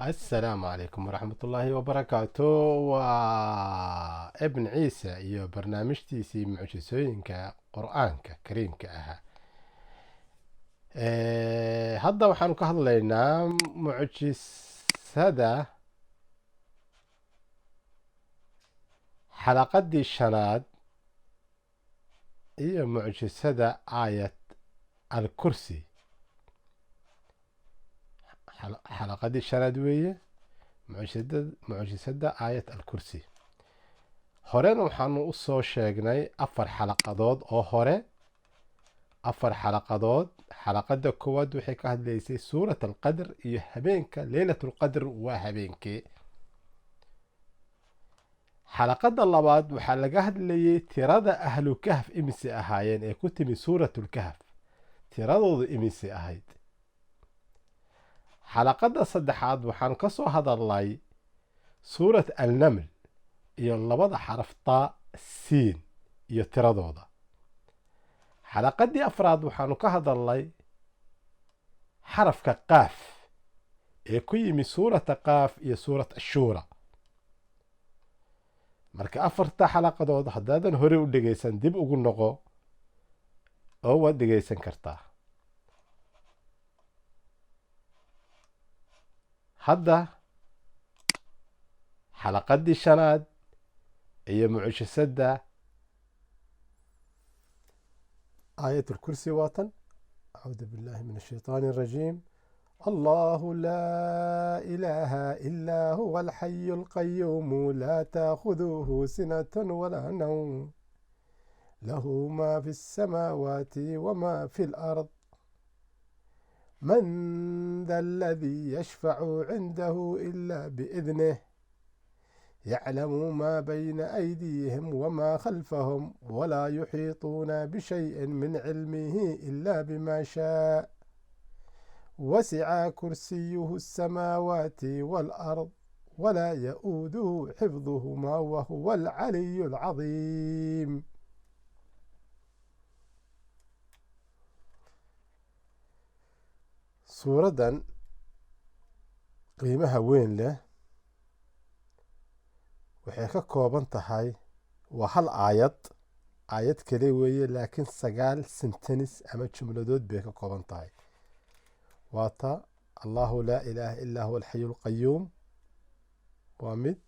السلام عليكم ورحمة الله وبركاته وابن عيسى iyo barnaamijtiisii mucjisooyinka qur-aanka kariimka ahaa. Hadda waxaanu ka hadlaynaa mucjisada xalaqadii shanaad iyo mucjisada aayad alkursi. xalaqadii shanaad weeye mucjisada aayad alkursi. horena waxaanu u soo sheegnay afar xalaqadood. xalaqada koowaad waxay ka hadlaysay suurat alqadr iyo habeenka leylatulqadr waa habeenkee. xalaqada labaad waxaa laga hadlayay tirada ahlu kahf imise ahaayeen ee ku timi suuratulkahf, tiradoodu imise ahayd. xalaqada saddexaad waxaan ka soo hadalnay suurat alnaml iyo labada xaraf taa siin iyo tiradooda. xalaqadii afraad waxaanu ka hadalnay xarafka qaaf ee ku yimi suurata qaaf iyo suurat ashuura. marka afarta xalaqadood haddaadan hore u dhegaysan dib ugu noqo oo waad dhegaysan kartaa. hadda xalaqadii shanaad iyo mucjisada آية الكرسي واتن. أعوذ بالله من الشيطان الرجيم. الله لا إله إلا هو الحي القيوم لا تأخذه سنة ولا نوم له ما في السماوات وما في الأرض من ذا الذي يشفع عنده إلا بإذنه يعلم ما بين أيديهم وما خلفهم ولا يحيطون بشيء من علمه إلا بما شاء وسع كرسيه السماوات والأرض ولا يؤوده حفظهما وهو العلي العظيم. سورة قيمها وين له waxay ka kooban tahay waa hal aayad kale weeye laakiin 9 sentenis ama jumladood bay ka kooban tahay. waata allahu laa ilaaha illaa huwa alxayu alqayuum waa mid,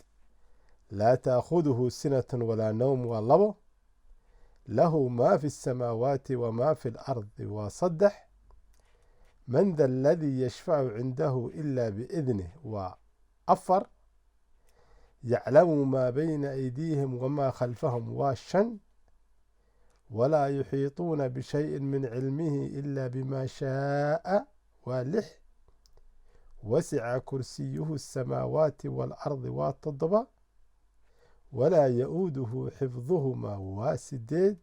laa taakhuduhu sinatan walaa nawm waa labo, lahu maa fi الsamaawaati wamaa fi اlardi waa 3, man da aladii yashfacu cindahu ilaa biidnih waa 4, يعلم ما بين أيديهم وما خلفهم واشن ولا يحيطون بشيء من علمه إلا بما شاء والح وسع كرسيه السماوات والأرض والتضبع ولا يؤوده حفظهما واسديد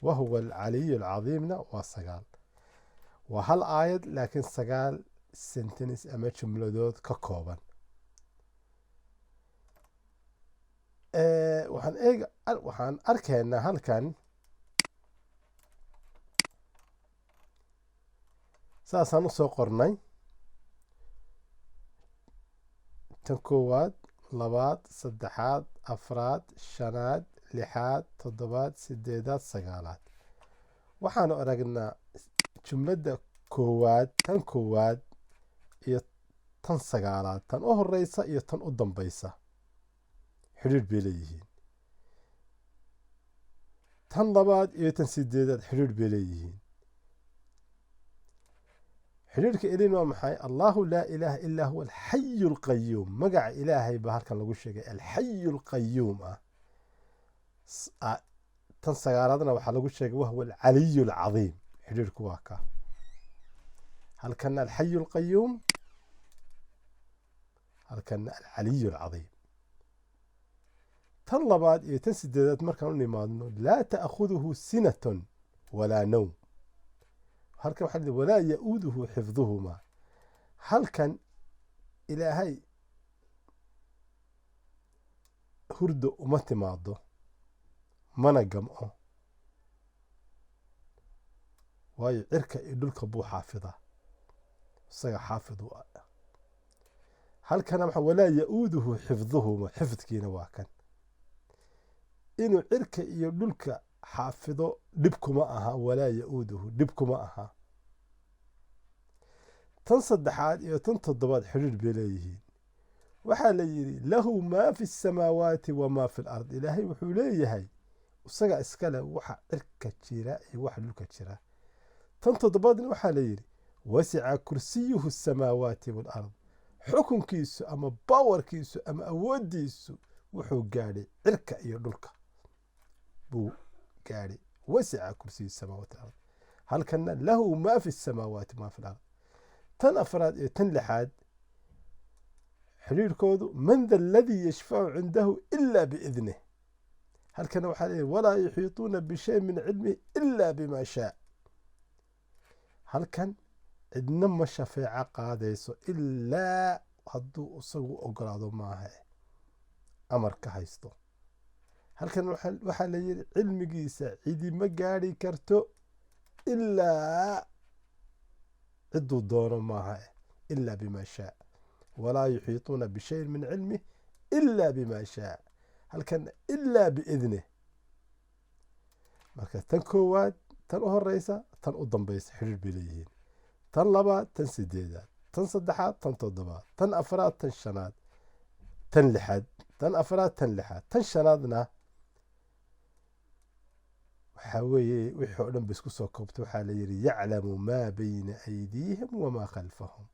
وهو العلي العظيم وصقال. وهل آيد لكن صقال سنتنس أما جملدود ككوبا. waxaan arkaynaa halkan saasaan u soo qornay tan koowaad, labaad, saddexaad, afraad, shanaad, lixaad, toddobaad, sideedaad, sagaalaad. waxaanu aragnaa jumladda koowaad, tan koowaad iyo tan sagaalaad, tan u horeysa iyo tan u dambaysa xidhiidh bay leeyihiin. tan labaad iyo tan sideedaad xidhiidh bay leeyihiin. xidhiidhka elin waa maxay? allahu laa ilaaha illaa huwa alxayu alqayuum. magaca ilaahay baa halkan lagu sheegay alxayu alqayuum ah. tan sagaalaadna waxaa lagu sheegay wahuwa alcaliyu alcadiim. xidhiidhku waa ka halkana alxayu alqayuum, halkana alcaliyu alcadiim. tan labaad iyo tan sideedaad markaan u nimaadno laa ta'khuduhu sinatun walaa nawm. halkan waxaa lii walaa ya'uuduhu xifduhumaa. halkan ilaahay hurdo uma timaado mana gamco, waayo cirka iyo dhulka buu xaafidaa, isaga xaafid u ah. halkana waxa walaa ya-uuduhu xifduhuma xifdkiina waa kan inuu cirka iyo dhulka xaafido dhib kuma aha walaa ya-uuduhu dhib kuma aha tan saddexaad iyo tan toddobaad xidhiir bay leeyihiin waxaa la yidhi lahu maa fi الsamaawaati wamaa fi اlard ilaahay wuxuu leeyahay isaga iskale waxa cirka jira iyo waxa dhulka jira tan toddobaadna waxaa la yidhi wasica kursiyuhu الsamaawaati wاlard xukunkiisu ama bawarkiisu ama awoodiisu wuxuu gaadhay cirka iyo dhulka buu gaadhay wasica kursiyu الsamaawaati wاlard halkana lahu maa fi الsamaawaati wamaa fi اlard tan afraad iyo tan lixaad xiriirkoodu man da aladii yashfacu cindahu ila biidnih halkana waxaa leeyahy walaa yuxiituuna bishay min cilmihi ila bima shaa halkan cidna ma shafeeco qaadayso ilaa hadduu isagu ogolaado maaha amar ka haysto halkan waxaa la yidhi cilmigiisa cidi ma gaadhi karto ilaa ciduu doono maaha ila bima shaa walaa yuxiituuna bishayin min cilmih ila bima shaa halkan ilaa biidnih marka tan koowaad tan u horeysa tan u dambaysa xiriir bay leeyihiin tan labaad tan sideedaad tan saddexaad tan toddobaad tan afraad tan shanaad tan lixaad tan afraad tan lixaad tan shanaadna waxaa weeye wixii oo dhan ba isku soo koobta waxaa la yidhi yaclamu maa bayna aydiihim wamaa khalfahum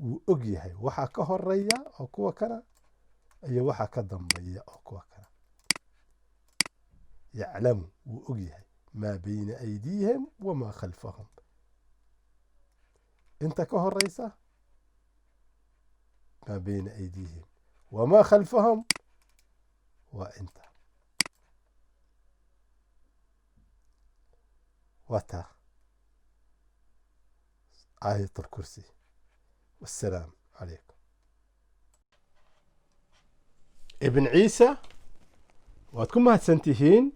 wuu og yahay waxaa ka horeeya oo kuwa kana iyo waxaa ka dambeeya oo kuwa kana yaclamu wuu og yahay maa bayna aydiihim wamaa khalfahum inta ka horeysa maa bayna aydiihim wamaa khalfahum waa inta وتا آية الكرسي والسلام عليكم ابن عيسى وادكم هاتسنتهين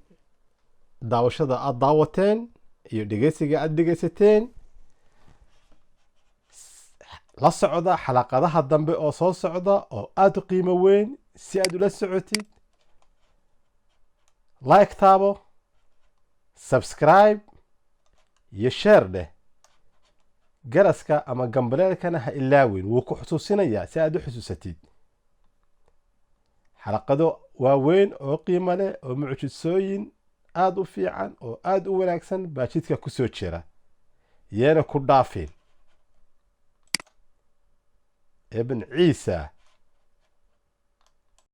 داوشدا aad daawateen iyo dhegeysiga aad dhegeysateen la socda xalaqadaha dambe oo soo socda oo aad u qiimo weyn si aad ula socotid like taabo subscribe iyo share dheh garaska ama gambaleelkana ha ilaawin wuu ku xusuusinayaa si aad u xusuusatid xalaqado waaweyn oo qiimo leh oo mucjisooyin aad u fiican oo aad u wanaagsan baa jidka ku soo jira yeena ku dhaafin ibn ciisa